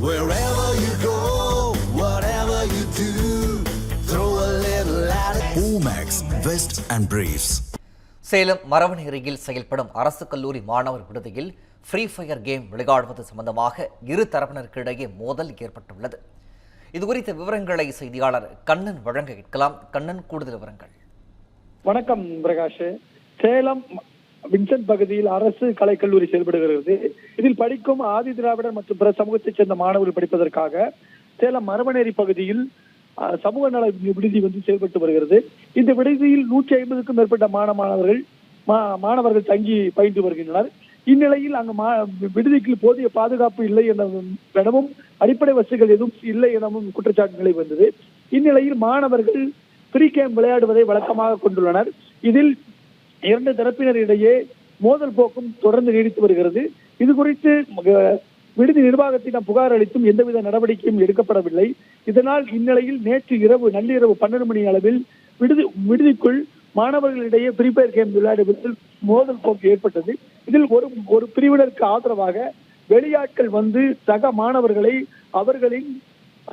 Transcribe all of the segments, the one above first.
Wherever you go, whatever you do, throw a little at it. Omax, Vest and Briefs. Salem மரவநேரியில் செயல்படும் அரசு கல்லூரி மாணவர் விடுதியில் ஃப்ரீ ஃபயர் கேம் விளையாடுவது சம்பந்தமாக இரு தரப்பினருக்கு இடையே மோதல் ஏற்பட்டுள்ளது. இதுகுறித்த விவரங்களை செய்தியாளர் கண்ணன் வழங்க கேட்கலாம். கண்ணன், கூடுதல் விவரங்கள். வணக்கம் பிரகாஷ். சேலம் வின்சென்ட் பகுதியில் அரசு கலைக்கல்லூரி செயல்படுகிறது. இதில் படிக்கும் ஆதி திராவிடர் மற்றும் பிற சமூகத்தைச் சேர்ந்த மாணவர்கள் படிப்பதற்காக சேலம் மரவநேரி பகுதியில் சமூக நல விடுதி செயல்பட்டு வருகிறது. இந்த விடுதியில் 150க்கும் மேற்பட்ட மாணவர்கள் தங்கி பயின்று வருகின்றனர். இந்நிலையில் அங்கு விடுதிக்கு போதிய பாதுகாப்பு இல்லை எனவும் அடிப்படை வசதிகள் எதுவும் இல்லை எனவும் குற்றச்சாட்டு நிலை வந்தது. இந்நிலையில் மாணவர்கள் ஃப்ரீ கேம் விளையாடுவதை வழக்கமாக கொண்டுள்ளனர். இதில் இரண்டு தரப்பினரிடையே மோதல் போக்கும் தொடர்ந்து நீடித்து வருகிறது. இது குறித்து விடுதி நிர்வாகத்திடம் புகார் அளித்தும் எந்தவித நடவடிக்கையும் எடுக்கப்படவில்லை. இதனால் இந்நிலையில் நேற்று நள்ளிரவு 12 மணி அளவில் விடுதிக்குள் மாணவர்களிடையே ஃப்ரீ ஃபயர் கேம் விளையாடுவதில் மோதல் போக்கு ஏற்பட்டது. இதில் ஒரு பிரிவினருக்கு ஆதரவாக வெளியாட்கள் சக மாணவர்களை அவர்களின்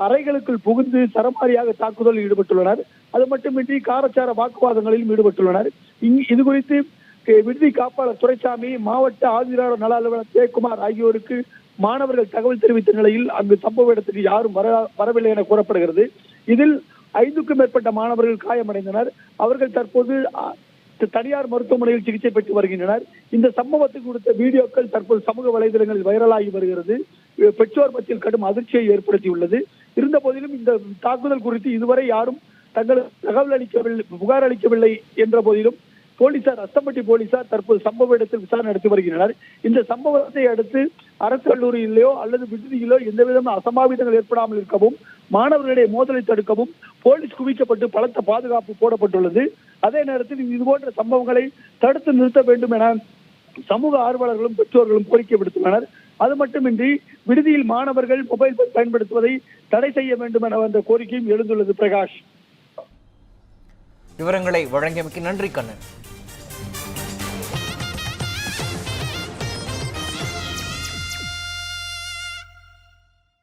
அறைகளுக்குள் புகுந்து சரமாரியாக தாக்குதலில் ஈடுபட்டுள்ளனர். அது மட்டுமின்றி காரச்சார வாக்குவாதங்களிலும் ஈடுபட்டுள்ளனர். இது குறித்து விடுதி காப்பாளர் துரைசாமி, மாவட்ட ஆதிராளர் நல அலுவலர் ஜெயக்குமார் ஆகியோருக்கு மாணவர்கள் தகவல் தெரிவித்த நிலையில் அங்கு சம்பவ இடத்துக்கு யாரும் வரவில்லை என கூறப்படுகிறது. இதில் 5க்கும் மேற்பட்ட மாணவர்கள் காயமடைந்தனர். அவர்கள் தற்போது தனியார் மருத்துவமனையில் சிகிச்சை பெற்று வருகின்றனர். இந்த சம்பவத்துக்கு கொடுத்த வீடியோக்கள் தற்போது சமூக வலைதளங்களில் வைரலாகி வருகிறது. பெற்றோர் மத்தியில் கடும் அதிர்ச்சியை ஏற்படுத்தியுள்ளது. இருந்த போதிலும் இந்த தாக்குதல் குறித்து இதுவரை யாரும் தங்களுக்கு புகார் அளிக்கவில்லை என்ற போதிலும் அஸ்தம்பட்டி போலீசார் தற்போது சம்பவ இடத்தில் விசாரணை நடத்தி வருகின்றனர். இந்த சம்பவத்தை அடுத்து அரசு கல்லூரியிலோ அல்லது விடுதியிலோ எந்தவிதமான அசம்பாவிதங்கள் ஏற்படாமல் இருக்கவும், மாணவர்களுடைய மோதலை தடுக்கவும் போலீஸ் குவிக்கப்பட்டு பலத்த பாதுகாப்பு போடப்பட்டுள்ளது. அதே நேரத்தில் இதுபோன்ற சம்பவங்களை தடுத்து நிறுத்த வேண்டும் என சமூக ஆர்வலர்களும் பெற்றோர்களும் கோரிக்கை விடுத்துள்ளனர். அது மட்டுமின்றி விடுதியில் மாணவர்கள் மொபைல் பயன்படுத்துவதை தடை செய்ய வேண்டும் என வந்த கோரிக்கையும் எழுந்துள்ளது. பிரகாஷ், விவரங்களை வழங்கியமைக்கு நன்றி கண்ணன்.